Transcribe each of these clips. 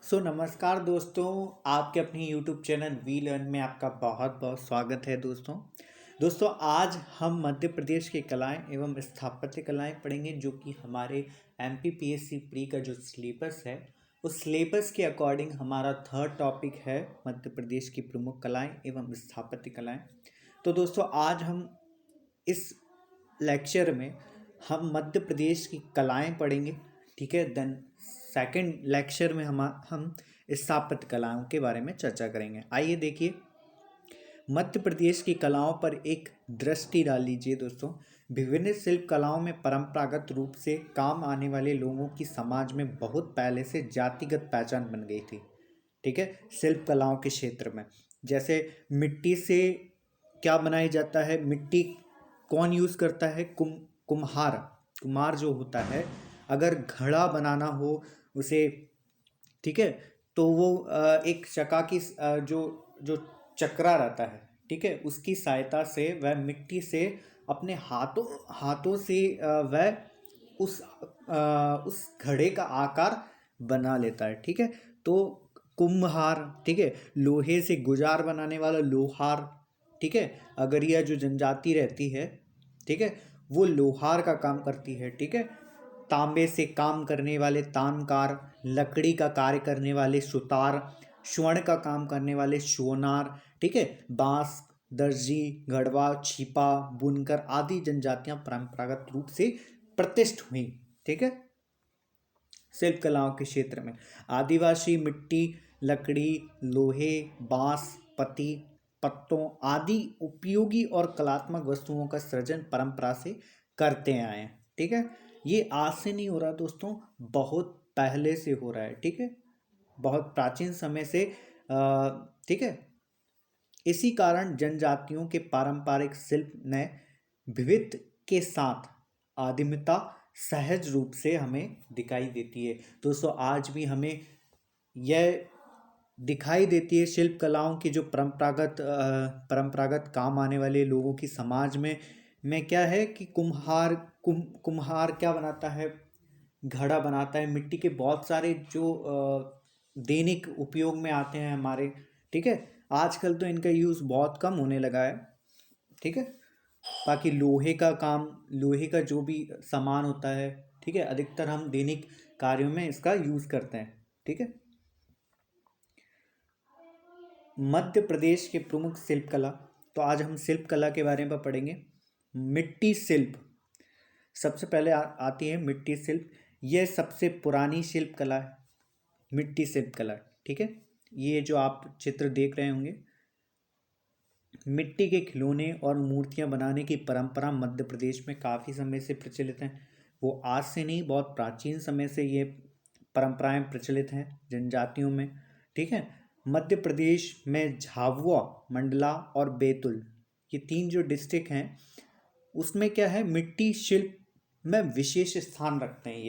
नमस्कार दोस्तों। आपके अपने YouTube चैनल वी लर्न में आपका बहुत बहुत स्वागत है दोस्तों आज हम मध्य प्रदेश की कलाएं एवं स्थापत्य कलाएं पढ़ेंगे, जो कि हमारे MPPSC प्री का जो सिलेबस है उस सिलेबस के अकॉर्डिंग हमारा थर्ड टॉपिक है मध्य प्रदेश की प्रमुख कलाएं एवं स्थापत्य कलाएं। तो दोस्तों आज हम इस लेक्चर में हम मध्य प्रदेश की कलाएं पढ़ेंगे, ठीक है। देन सेकंड लेक्चर में हम स्थापत्य कलाओं के बारे में चर्चा करेंगे। आइए देखिए, मध्य प्रदेश की कलाओं पर एक दृष्टि डाल लीजिए दोस्तों। विभिन्न शिल्प कलाओं में परंपरागत रूप से काम आने वाले लोगों की समाज में बहुत पहले से जातिगत पहचान बन गई थी, ठीक है। शिल्प कलाओं के क्षेत्र में जैसे मिट्टी से क्या बनाया जाता है, मिट्टी कौन यूज़ करता है, कुम्हार जो होता है, अगर घड़ा बनाना हो उसे, ठीक है, तो वो एक चक्का की जो जो चक्रा रहता है, ठीक है, उसकी सहायता से वह मिट्टी से अपने हाथों से वह उस घड़े का आकार बना लेता है, ठीक है। तो कुम्हार, ठीक है, लोहे से गुजार बनाने वाला लोहार, ठीक है। अगरिया जो जनजाति रहती है, ठीक है, वो लोहार का काम करती है, ठीक है। तांबे से काम करने वाले तानकार, लकड़ी का कार्य करने वाले सुतार, स्वर्ण का काम करने वाले सोनार, ठीक है। बांस, दर्जी, गढ़वा, छिपा, बुनकर आदि जनजातियां परंपरागत रूप से प्रतिष्ठित हुई, ठीक है। शिल्प कलाओं के क्षेत्र में आदिवासी मिट्टी, लकड़ी, लोहे, बांस, पत्तों आदि उपयोगी और कलात्मक वस्तुओं का सृजन परंपरा से करते आए हैं, ठीक है। ये आज से नहीं हो रहा दोस्तों, बहुत पहले से हो रहा है, ठीक है, बहुत प्राचीन समय से, ठीक है। इसी कारण जनजातियों के पारंपरिक शिल्प में विविध के साथ आदिमता सहज रूप से हमें दिखाई देती है दोस्तों। आज भी हमें यह दिखाई देती है शिल्प कलाओं की, जो परंपरागत काम आने वाले लोगों की समाज में क्या है कि कुम्हार क्या बनाता है, घड़ा बनाता है। मिट्टी के बहुत सारे जो दैनिक उपयोग में आते हैं हमारे, ठीक है। आजकल तो इनका यूज़ बहुत कम होने लगा है, ठीक है। बाकी लोहे का जो भी सामान होता है, ठीक है, अधिकतर हम दैनिक कार्यों में इसका यूज़ करते हैं, ठीक है। मध्य प्रदेश के प्रमुख शिल्प कला, तो आज हम शिल्प कला के बारे में पढ़ेंगे। मिट्टी शिल्प सबसे पहले आती है मिट्टी शिल्प। यह सबसे पुरानी शिल्प कला है, मिट्टी शिल्प कला, ठीक है। ये जो आप चित्र देख रहे होंगे, मिट्टी के खिलौने और मूर्तियां बनाने की परंपरा मध्य प्रदेश में काफ़ी समय से प्रचलित है। वो आज से नहीं, बहुत प्राचीन समय से ये परंपराएं प्रचलित हैं जनजातियों में, ठीक है। मध्य प्रदेश में झाबुआ, मंडला और बैतूल, ये तीन जो डिस्ट्रिक्ट हैं उसमें क्या है, मिट्टी शिल्प में विशेष स्थान रखते हैं।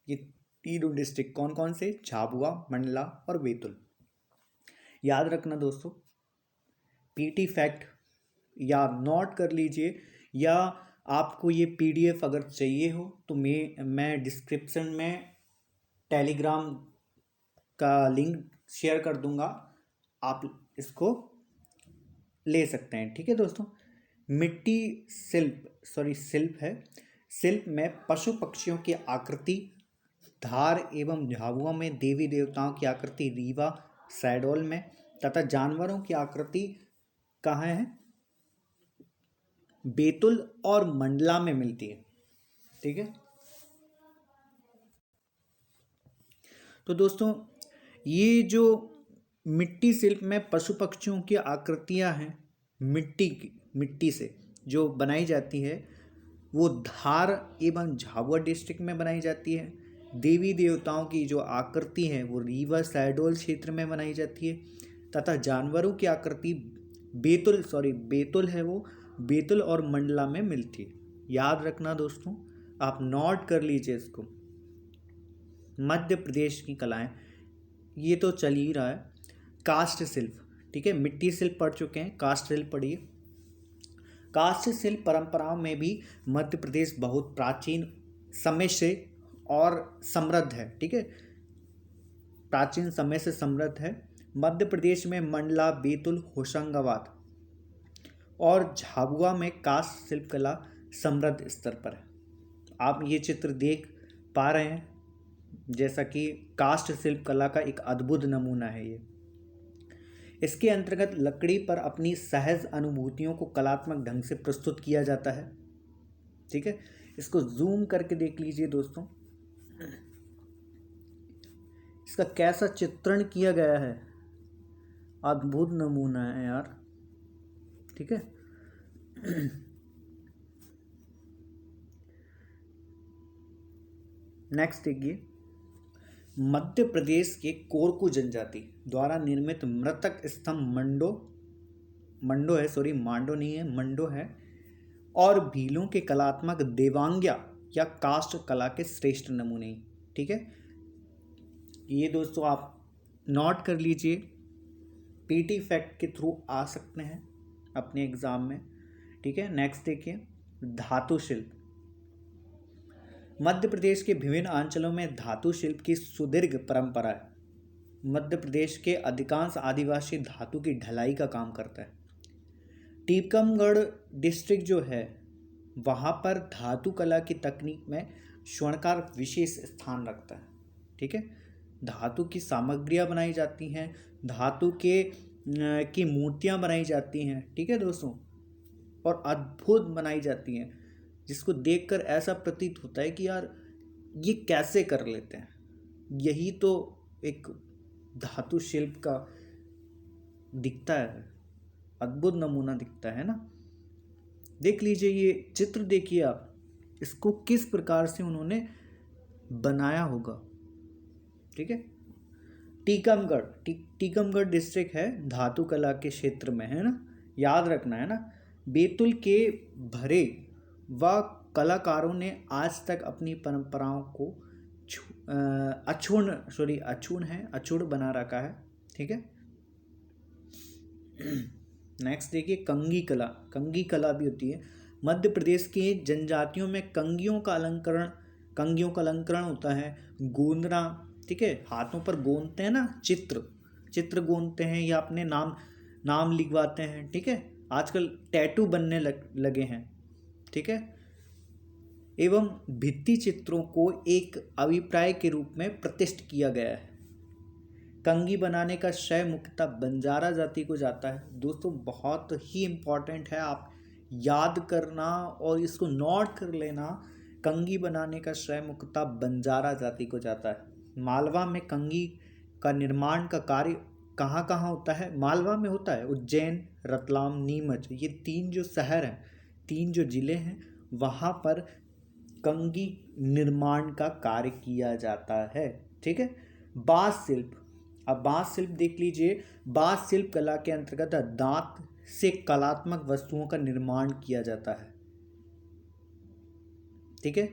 ये तीनों डिस्ट्रिक्ट कौन कौन से, झाबुआ, मंडला और बैतूल। याद रखना दोस्तों, पीटी फैक्ट या नोट कर लीजिए, या आपको ये PDF अगर चाहिए हो तो मैं डिस्क्रिप्शन में टेलीग्राम का लिंक शेयर कर दूंगा, आप इसको ले सकते हैं, ठीक है दोस्तों। मिट्टी शिल्प है। शिल्प में पशु पक्षियों की आकृति, धार एवं झाबुआ में देवी देवताओं की आकृति रीवा शहडोल में, तथा जानवरों की आकृति कहाँ है, बैतूल और मंडला में मिलती है, ठीक है। तो दोस्तों ये जो मिट्टी शिल्प में पशु पक्षियों की आकृतियां हैं, मिट्टी से जो बनाई जाती है, वो धार एवं झाबुआ डिस्ट्रिक्ट में बनाई जाती है। देवी देवताओं की जो आकृति है वो रीवा शहडोल क्षेत्र में बनाई जाती है, तथा जानवरों की आकृति बैतूल है, वो बैतूल और मंडला में मिलती है। याद रखना दोस्तों, आप नोट कर लीजिए इसको। मध्य प्रदेश की कलाएं, ये तो चल ही रहा है। काष्ठ शिल्प, ठीक है, मिट्टी शिल्प पढ़ चुके हैं, काष्ठ शिल्प पढ़िए। काष्ठ शिल्प परंपराओं में भी मध्य प्रदेश बहुत प्राचीन समय से और समृद्ध है, ठीक है। प्राचीन समय से समृद्ध है। मध्य प्रदेश में मंडला, बैतूल, होशंगाबाद और झाबुआ में काष्ठ शिल्प कला समृद्ध स्तर पर है। आप ये चित्र देख पा रहे हैं, जैसा कि काष्ठ शिल्प कला का एक अद्भुत नमूना है ये। इसके अंतर्गत लकड़ी पर अपनी सहज अनुभूतियों को कलात्मक ढंग से प्रस्तुत किया जाता है। ठीक है, इसको जूम करके देख लीजिए दोस्तों, इसका कैसा चित्रण किया गया है, अद्भुत नमूना है यार। ठीक है, नेक्स्ट देखिए, मध्य प्रदेश के कोरकू जनजाति द्वारा निर्मित मृतक स्तंभ मांडो नहीं है, मंडो है, और भीलों के कलात्मक देवांग्या या काष्ठ कला के श्रेष्ठ नमूने। ठीक है, ये दोस्तों आप नोट कर लीजिए, पीटी फैक्ट के थ्रू आ सकते हैं अपने एग्जाम में। ठीक है, नेक्स्ट देखिए, धातु शिल्प। मध्य प्रदेश के विभिन्न अंचलों में धातु शिल्प की सुदीर्घ परंपरा है। मध्य प्रदेश के अधिकांश आदिवासी धातु की ढलाई का काम करता है। टीकमगढ़ डिस्ट्रिक्ट जो है वहाँ पर धातु कला की तकनीक में स्वर्णकार विशेष स्थान रखता है। ठीक है, धातु की सामग्रियाँ बनाई जाती हैं, धातु की मूर्तियाँ बनाई जाती हैं। ठीक है दोस्तों, और अद्भुत बनाई जाती हैं, जिसको देखकर ऐसा प्रतीत होता है कि यार ये कैसे कर लेते हैं। यही तो एक धातु शिल्प का दिखता है, अद्भुत नमूना दिखता है ना। देख लीजिए ये चित्र, देखिए आप इसको किस प्रकार से उन्होंने बनाया होगा। ठीक है, टीकमगढ़ डिस्ट्रिक्ट है, धातु कला के क्षेत्र में है ना, याद रखना है ना। बैतूल के भरे व कलाकारों ने आज तक अपनी परंपराओं को अक्षुण्ण बना रखा है। ठीक है, नेक्स्ट देखिए, कंगी कला भी होती है। मध्य प्रदेश के जनजातियों में कंगियों का अलंकरण होता है। गोंदना, ठीक है, हाथों पर गोंदते हैं ना, चित्र गोंदते हैं या अपने नाम लिखवाते हैं। ठीक है, आजकल टैटू बनने लगे हैं। ठीक है, एवं भित्ति चित्रों को एक अभिप्राय के रूप में प्रतिष्ठित किया गया है। कंगी बनाने का श्रेय मुख्यतः बंजारा जाति को जाता है। दोस्तों बहुत ही इम्पॉर्टेंट है, आप याद करना और इसको नोट कर लेना। कंगी बनाने का श्रेय मुख्यतः बंजारा जाति को जाता है। मालवा में कंगी का निर्माण का कार्य कहाँ कहाँ होता है? मालवा में होता है, उज्जैन, रतलाम, नीमच, ये 3 जो शहर हैं, 3 जो ज़िले हैं, वहाँ पर कंगी निर्माण का कार्य किया जाता है। ठीक है, बाँस शिल्प। अब बाँस शिल्प देख लीजिए, बाँस शिल्प कला के अंतर्गत दांत से कलात्मक वस्तुओं का निर्माण किया जाता है। ठीक है,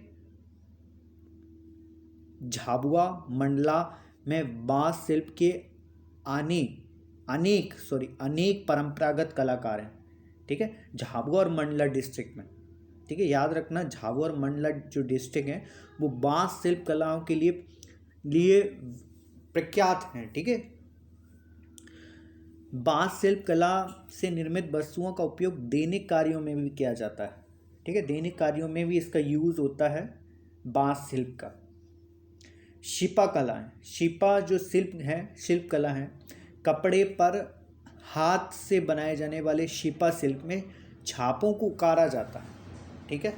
झाबुआ, मंडला में बाँस शिल्प के अनेक परंपरागत कलाकार हैं। ठीक है, झाबुआ और मंडला डिस्ट्रिक्ट में। ठीक है, याद रखना, झाबुआ और मंडला जो डिस्ट्रिक्ट हैं वो बाँस शिल्प कलाओं के लिए प्रख्यात हैं। ठीक है, बाँस शिल्प कला से निर्मित वस्तुओं का उपयोग दैनिक कार्यों में भी किया जाता है। ठीक है, दैनिक कार्यों में भी इसका यूज़ होता है बाँस शिल्प का। शिपा कला है, शिपा जो शिल्प कला है, कपड़े पर हाथ से बनाए जाने वाले शिपा शिल्प में छापों को उकारा जाता है। ठीक है,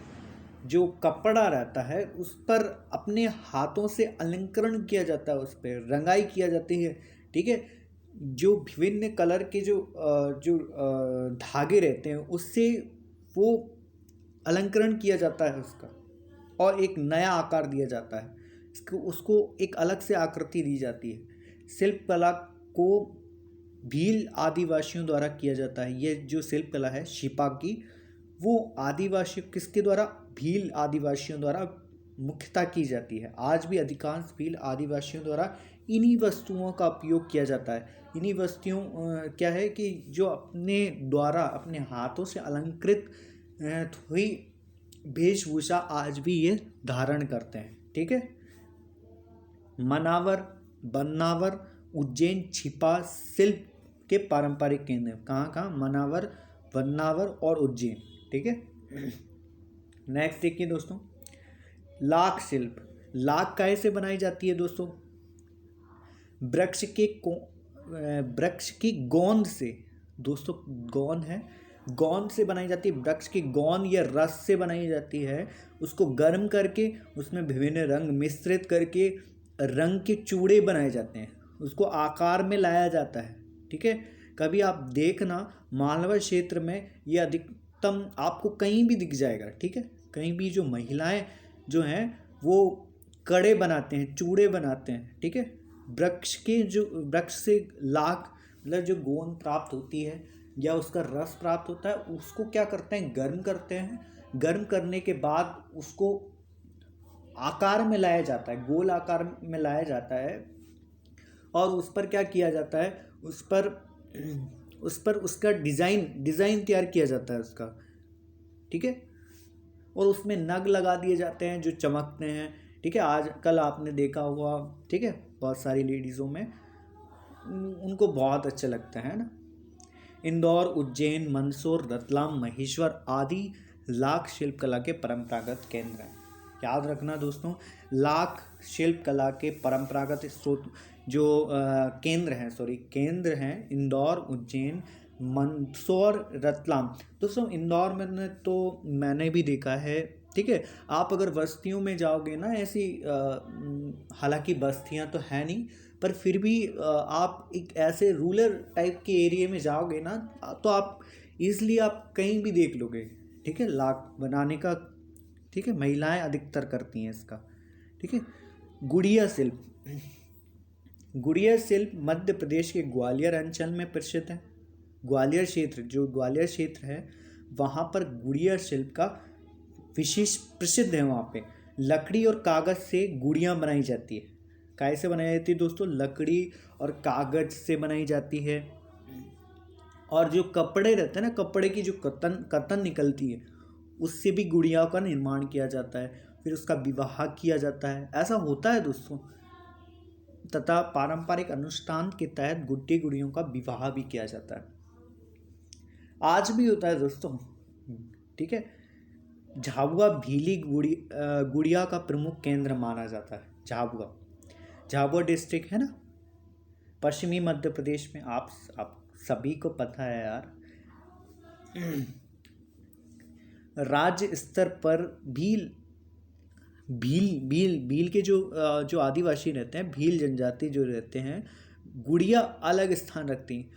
जो कपड़ा रहता है उस पर अपने हाथों से अलंकरण किया जाता है, उस पर रंगाई किया जाती है। ठीक है, जो विभिन्न कलर के जो धागे रहते हैं उससे वो अलंकरण किया जाता है उसका, और एक नया आकार दिया जाता है, उसको एक अलग से आकृति दी जाती है। शिल्प कला को भील आदिवासियों द्वारा किया जाता है। ये जो शिल्प कला है शिपा की, वो आदिवासियों किसके द्वारा? भील आदिवासियों द्वारा मुख्यतः की जाती है। आज भी अधिकांश भील आदिवासियों द्वारा इन्हीं वस्तुओं का उपयोग किया जाता है। इन्हीं वस्तुओं क्या है कि जो अपने द्वारा अपने हाथों से अलंकृत हुई वेशभूषा आज भी ये धारण करते हैं। ठीक है, मनावर मन्नावर, उज्जैन छिपा शिल्प के पारंपरिक केंद्र हैं। कहाँ कहाँ? मनावर, वन्नावर और उज्जैन। ठीक है। नेक्स्ट देखिए दोस्तों, लाख शिल्प। लाख काहे से बनाई जाती है दोस्तों? वृक्ष की गोंद से। दोस्तों गोंद है, गोंद से बनाई जाती है। वृक्ष की गोंद या रस से बनाई जाती है। उसको गर्म करके उसमें विभिन्न रंग मिश्रित करके रंग के चूड़े बनाए जाते हैं, उसको आकार में लाया जाता है। ठीक है। कभी आप देखना मालवा क्षेत्र में ये अधिकतम आपको कहीं भी दिख जाएगा। ठीक है। कहीं भी जो महिलाएं जो हैं वो कड़े बनाते हैं, चूड़े बनाते हैं। ठीक है। वृक्ष से लाख मतलब जो गोंद प्राप्त होती है या उसका रस प्राप्त होता है, उसको क्या करते हैं? गर्म करते हैं। गर्म करने के बाद उसको आकार में लाया जाता है, गोल आकार में लाया जाता है और उस पर क्या किया जाता है? उस पर उसका डिज़ाइन तैयार किया जाता है उसका। ठीक है। और उसमें नग लगा दिए जाते हैं जो चमकते हैं। ठीक है। आजकल आपने देखा होगा, ठीक है, बहुत सारी लेडीज़ों में उनको बहुत अच्छा लगता है ना। इंदौर, उज्जैन, मंदसौर, रतलाम, महेश्वर आदि लाख शिल्प कला के परंपरागत केंद्र हैं। याद रखना दोस्तों, लाख शिल्प कला के परंपरागत स्रोत जो केंद्र हैं इंदौर, उज्जैन, मंदसौर, रतलाम। दोस्तों इंदौर में तो मैंने भी देखा है। ठीक है। आप अगर बस्तियों में जाओगे ना, ऐसी हालांकि बस्तियां तो है नहीं, पर फिर भी आप एक ऐसे रूरल टाइप के एरिया में जाओगे ना तो आप ईजिली आप कहीं भी देख लोगे। ठीक है। लाख बनाने का, ठीक है, महिलाएं अधिकतर करती हैं इसका। ठीक है। गुड़िया शिल्प। गुड़िया शिल्प मध्य प्रदेश के ग्वालियर अंचल में प्रसिद्ध है। ग्वालियर क्षेत्र है वहाँ पर गुड़िया शिल्प का विशेष प्रसिद्ध है। वहाँ पे लकड़ी और कागज़ से गुड़ियाँ बनाई जाती है। कैसे बनाई जाती है दोस्तों? लकड़ी और कागज़ से बनाई जाती है। और जो कपड़े रहते हैं ना, कपड़े की जो कतन निकलती है, उससे भी गुड़ियाँ का निर्माण किया जाता है, फिर उसका विवाह किया जाता है। ऐसा होता है दोस्तों। तथा पारंपरिक अनुष्ठान के तहत गुड्डी गुड़ियों का विवाह भी किया जाता है। आज भी होता है दोस्तों। ठीक है। झाबुआ भीली गुड़िया का प्रमुख केंद्र माना जाता है। झाबुआ डिस्ट्रिक्ट है ना, पश्चिमी मध्य प्रदेश में। आप सभी को पता है यार। राज्य स्तर पर भील के जो आदिवासी रहते हैं, भील जनजाति जो रहते हैं, गुड़िया अलग स्थान रखती हैं।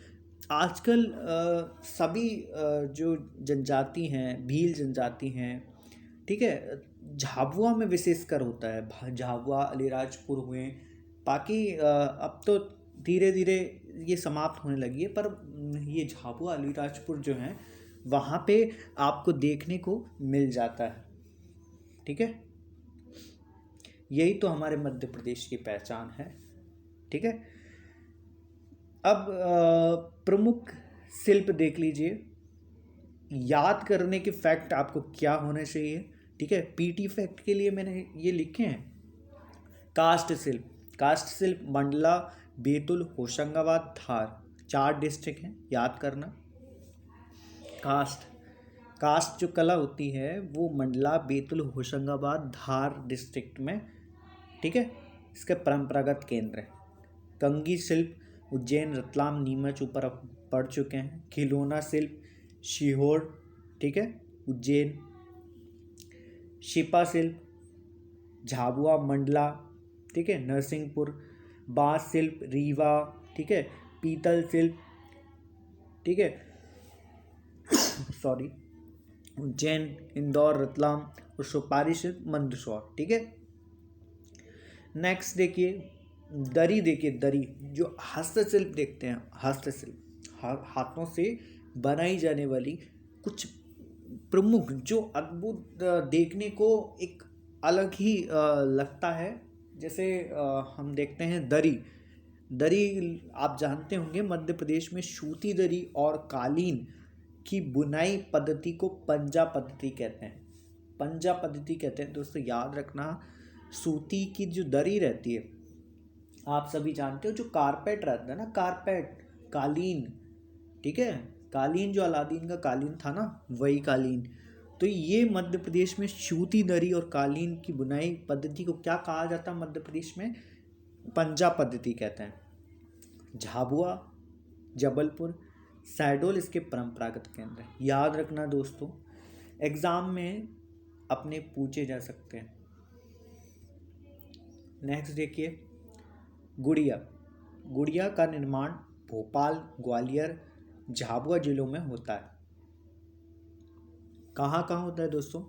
आजकल सभी जो जनजाति हैं, भील जनजाति हैं, ठीक है, झाबुआ में विशेषकर होता है। झाबुआ, अलीराजपुर हुए, बाकी अब तो धीरे धीरे ये समाप्त होने लगी है, पर ये झाबुआ, अलीराजपुर जो हैं वहाँ पे आपको देखने को मिल जाता है। ठीक है। यही तो हमारे मध्य प्रदेश की पहचान है। ठीक है। अब प्रमुख शिल्प देख लीजिए। याद करने के फैक्ट आपको क्या होने चाहिए? ठीक है। पीटी फैक्ट के लिए मैंने ये लिखे हैं। कास्ट शिल्प मंडला, बैतूल, होशंगाबाद, धार, 4 डिस्ट्रिक्ट हैं, याद करना। कास्ट जो कला होती है वो मंडला, बैतूल, होशंगाबाद, धार डिस्ट्रिक्ट में, ठीक है, इसके परंपरागत केंद्र है। कंगी शिल्प उज्जैन, रतलाम, नीमच ऊपर अब पढ़ चुके हैं। खिलौना शिल्प सीहोर, ठीक है, उज्जैन। शिपा शिल्प झाबुआ, मंडला, ठीक है, नरसिंहपुर। बांस शिल्प रीवा, ठीक है। पीतल शिल्प, ठीक है, सॉरी, उज्जैन, इंदौर, रतलाम। और सुपारी शिल्प मंदसौर। ठीक है। नेक्स्ट देखिए दरी जो हस्तशिल्प देखते हैं, हस्तशिल्प हाथों से बनाई जाने वाली कुछ प्रमुख जो अद्भुत देखने को एक अलग ही लगता है। जैसे हम देखते हैं दरी आप जानते होंगे, मध्य प्रदेश में सूती दरी और कालीन की बुनाई पद्धति को पंजा पद्धति कहते हैं। दोस्तों याद रखना, सूती की जो दरी रहती है आप सभी जानते हो जो कारपेट रहता है ना, कारपेट, कालीन, ठीक है, कालीन जो अलादीन का कालीन था ना, वही कालीन। तो ये मध्य प्रदेश में सूती दरी और कालीन की बुनाई पद्धति को क्या कहा जाता है मध्य प्रदेश में? पंजा पद्धति कहते हैं। झाबुआ, जबलपुर, शहडोल इसके परंपरागत केंद्र हैं। याद रखना दोस्तों, एग्जाम में अपने पूछे जा सकते हैं। नेक्स्ट देखिए, गुड़िया। गुड़िया का निर्माण भोपाल, ग्वालियर, झाबुआ जिलों में होता है। कहाँ कहाँ होता है दोस्तों?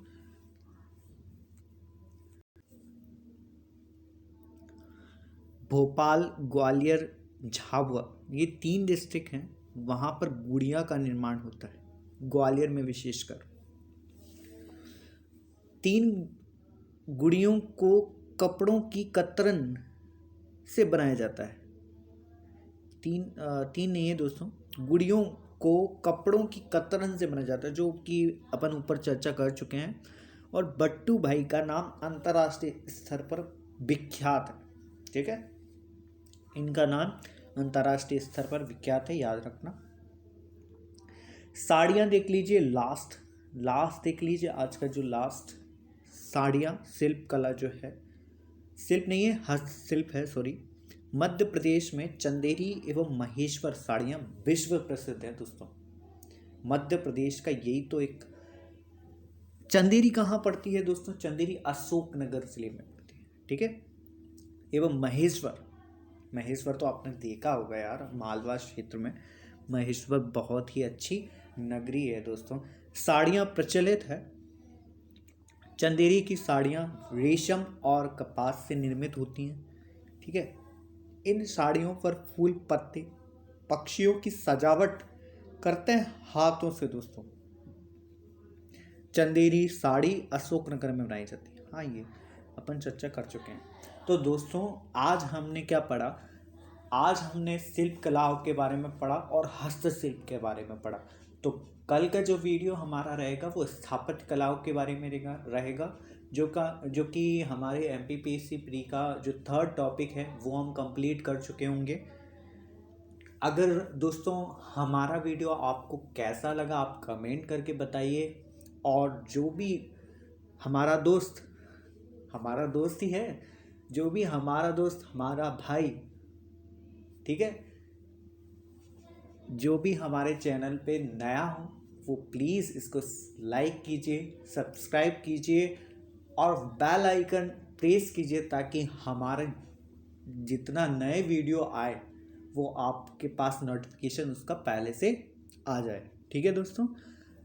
भोपाल, ग्वालियर, झाबुआ, ये 3 डिस्ट्रिक्ट हैं, वहाँ पर गुड़िया का निर्माण होता है, ग्वालियर में विशेषकर। 3 गुड़ियों को कपड़ों की कतरन से बनाया जाता है। तीन नहीं है दोस्तों, गुड़ियों को कपड़ों की कतरन से बनाया जाता है, जो कि अपन ऊपर चर्चा कर चुके हैं। और बट्टू भाई का नाम अंतर्राष्ट्रीय स्तर पर विख्यात है, ठीक है, इनका नाम अंतर्राष्ट्रीय स्तर पर विख्यात है, याद रखना। साड़ियाँ देख लीजिए, लास्ट देख लीजिए, आज का जो लास्ट साड़ियाँ, शिल्प कला जो है, शिल्प नहीं है, हस्तशिल्प है, सॉरी। मध्य प्रदेश में चंदेरी एवं महेश्वर साड़ियाँ विश्व प्रसिद्ध हैं दोस्तों। मध्य प्रदेश का यही तो एक। चंदेरी कहाँ पड़ती है दोस्तों? चंदेरी अशोकनगर जिले में पड़ती है, ठीक है। एवं महेश्वर तो आपने देखा होगा यार, मालवा क्षेत्र में महेश्वर बहुत ही अच्छी नगरी है दोस्तों। साड़ियाँ प्रचलित है। चंदेरी की साड़ियाँ रेशम और कपास से निर्मित होती हैं, ठीक है। इन साड़ियों पर फूल, पत्ते, पक्षियों की सजावट करते हैं हाथों से दोस्तों। चंदेरी साड़ी अशोकनगर में बनाई जाती है। हाँ, ये अपन चर्चा कर चुके हैं। तो दोस्तों, आज हमने क्या पढ़ा? आज हमने शिल्प कलाओं के बारे में पढ़ा और हस्तशिल्प के बारे में पढ़ा। तो कल का जो वीडियो हमारा रहेगा वो स्थापत्य कलाओं के बारे में रहेगा, जो कि हमारे एमपीपीएससी प्री का जो 3rd टॉपिक है वो हम कंप्लीट कर चुके होंगे। अगर दोस्तों हमारा वीडियो आपको कैसा लगा आप कमेंट करके बताइए। और जो भी हमारा दोस्त ही है, जो भी हमारा दोस्त, हमारा भाई, ठीक है, जो भी हमारे चैनल पे नया हो वो प्लीज़ इसको लाइक कीजिए, सब्सक्राइब कीजिए और बेल आइकन प्रेस कीजिए, ताकि हमारे जितना नए वीडियो आए वो आपके पास नोटिफिकेशन उसका पहले से आ जाए, ठीक है दोस्तों।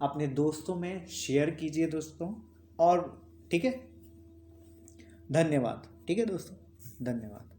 अपने दोस्तों में शेयर कीजिए दोस्तों, और ठीक है, धन्यवाद, ठीक है दोस्तों, धन्यवाद।